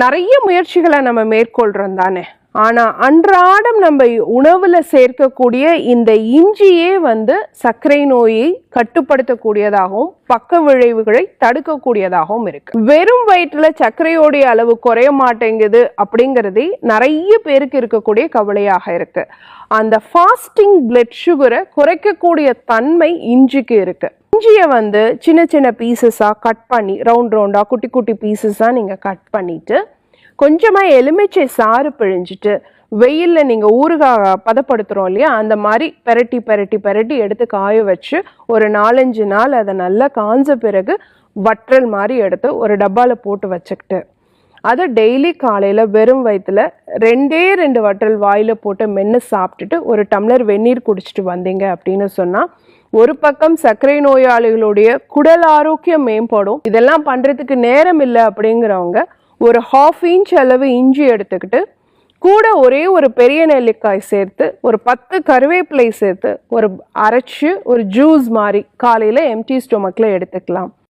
நிறைய முயற்சிகளை நம்ம மேற்கொள்றோம் தானே. ஆனா அன்றாடம் நம்ம உணவுல சேர்க்கக்கூடிய இந்த இஞ்சியே சர்க்கரை நோயை கட்டுப்படுத்தக்கூடியதாகவும் பக்க விளைவுகளை தடுக்கக்கூடியதாகவும் இருக்கு. வெறும் வயிற்றுல சர்க்கரையோடைய அளவு குறைய மாட்டேங்குது அப்படிங்கிறதே நிறைய பேருக்கு இருக்கக்கூடிய கவலையாக இருக்கு. அந்த ஃபாஸ்டிங் பிளட் சுகரை குறைக்கக்கூடிய தன்மை இஞ்சிக்கு இருக்கு. இஞ்சியை சின்ன சின்ன பீசஸா கட் பண்ணி ரவுண்டா குட்டி குட்டி பீசஸா நீங்க கட் பண்ணிட்டு கொஞ்சமா எலுமிச்சை சாறு பிழிஞ்சிட்டு வெயில்ல நீங்க ஊறுகாய் பதப்படுத்துறோம் இல்லையா, அந்த மாதிரி பெரட்டி பெரட்டி பெரட்டி எடுத்து காய வச்சு ஒரு 4-5 நாள் அதை நல்லா காஞ்ச பிறகு வற்றல் மாதிரி எடுத்து ஒரு டப்பால போட்டு வச்சுக்கிட்டு அதை டெய்லி காலையில வெறும் வயிற்றுல 2 வற்றல் வாயில போட்டு மென்று சாப்பிட்டுட்டு ஒரு டம்ளர் வெந்நீர் குடிச்சிட்டு வந்தீங்க அப்படின்னு சொன்னா ஒரு பக்கம் சர்க்கரை நோயாளிகளுடைய குடல் ஆரோக்கியம் மேம்படும். இதெல்லாம் பண்றதுக்கு நேரம் இல்லை அப்படிங்கிறவங்க ஒரு 1/2 இன்ச் அளவு இஞ்சி எடுத்துக்கிட்டு கூட ஒரே ஒரு பெரிய நெல்லிக்காய் சேர்த்து ஒரு 10 கருவேப்பிலை சேர்த்து ஒரு அரைச்சு ஒரு ஜூஸ் மாதிரி காலையில எம்டி ஸ்டொமக்ல எடுத்துக்கலாம்.